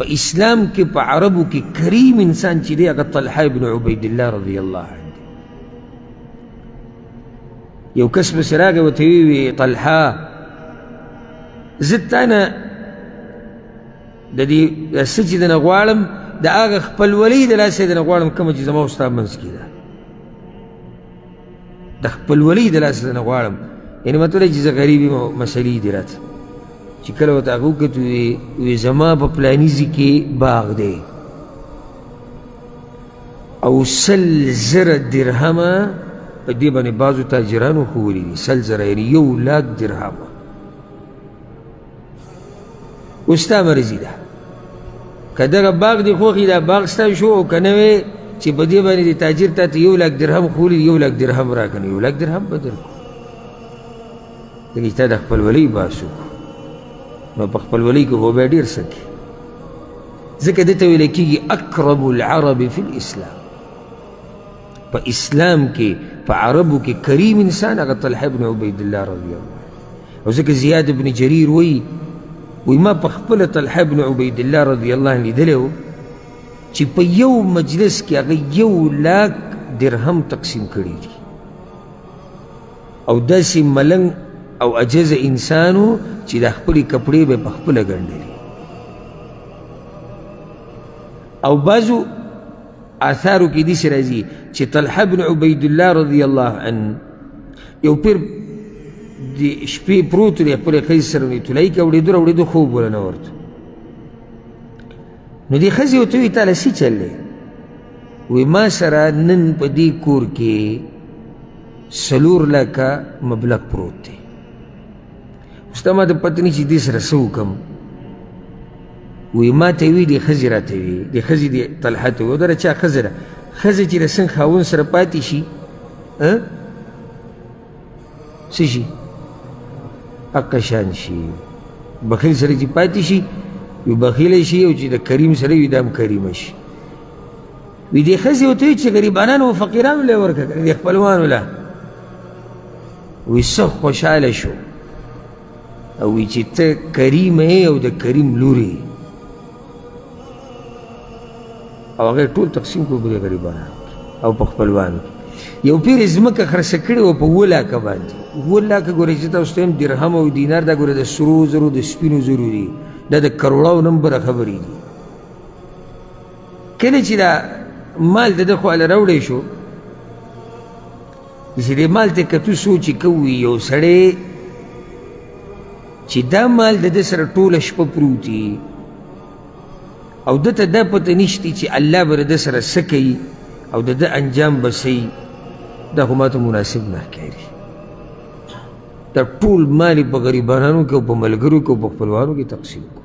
په اسلام کې په عربو کې کریم انسان چې دی هغه طلحه ابن عبید الله رضی الله عنه. یو کس پسې راغی ورته ویې طلحه زه تا نه د دې څه چې دنه غواړم د هغه خپلولۍ د لاسه یې دنه غواړم کومه چې زما او ستا منځ کې ده، د خپلولۍ د لاسه دنه غواړم. یعنې مطلب چې زه غریب یم او مسلې دي راته. چې کله ورته هغه وکتل وی زما په پلاني ځای کې باغ دی او 100,000 درهمه په دې باندې بعضو تاجرانو ښوولي دي، 100,000 یعنې 1,00,000 درهمه. اوس ستا مرضي ده، که دغه باغ دې خوښي دا باغ ستا شو، او که نه وې چې په دې باندې د تاجر تا ته 1,00,000 درهم ښوولي دي 1,00,000 درهم راکړه، 1,00,000 درهم به درکړو. یعنې تا د خپلولۍ بحث وکړو، نو په خپلولۍ کې خو بیا ډېر څه کوي، ځکه دې ته ویلی کېږي اقرب العرب فی الاسلام. په اسلام کې په عربو کې کریم انسان هغه طلحه ابن عبید الله رضی الله عنه. او ځکه زیاد ابن جریر وایي ما په خپله طلحه ابن عبید الله رضی الله عنه لیدلی و چې په یو مجلس کې هغه 1,00,000 درهم تقسیم کړي دي، او داسې ملنګ او عجز انسانو چې د خپلې کپړې به په خپله ګنډلي. او بعضو آثارو کې داسې راځي چې طلحه بن عبید الله رضی الله عنه یو پیر د شپې پروت دی، خپلې ښځې سره نیتولۍ کې اورېدو راوړېدو خوب وله نه ورته. نو دې ښځې ورته وایي تا له څه چل دی؟ وایي ما سره نن په دې کور کې 4 لکه مبلغ پروت دی، اوس ته ما ته پته نه چې دې سره څه وکړم. وایي ما ته وایي دې ښځې راته وایي، دې ښځې دې طلحه ته وایي دا چا ښځه ده؟ ښځه چې د څنګه خاوند سره پاتې شي څه شي حقه شان شي، بخیل سره چې پاتې شي یو بخیله شي، او چې د کریم سره وي دا هم کریمه شي. وي دې ښځې ورته وایي چې غریبانانو او فقیرانو له یې ورکړه که نه دې خپلوانو له. وایي څه خوشحاله شو، او وی چې ته کریمه یې او د کریم لور یې، او هغه ټول تقسیم کړو په دې غریبانو او په خپلوانو کې. یو پیر ځمکه خرڅه کړې وه په 2 لکه باندې، 2 لکه ګورئ چې تاسو ته یم درهم او دینار دا ګوره د سرو زرو د سپینو زرو دي، دا د کروړو نمبره خبرې دي. کله چې دا مال د ده خواله راوړی شو، چې دې مال ته کتو سوچ یې کوي یو سړی چې دا مال د ده سره ټوله شپه پروتي او ده ته دا پته نشتی چې الله به د ده سره څه کوي او د ده انجام به څه وي، دا خو ماته مناسب نه ښکاري. دا ټول مال یې په غریبانانو کې او په ملګرو کې او په خپلوانو کې تقسیم کړو.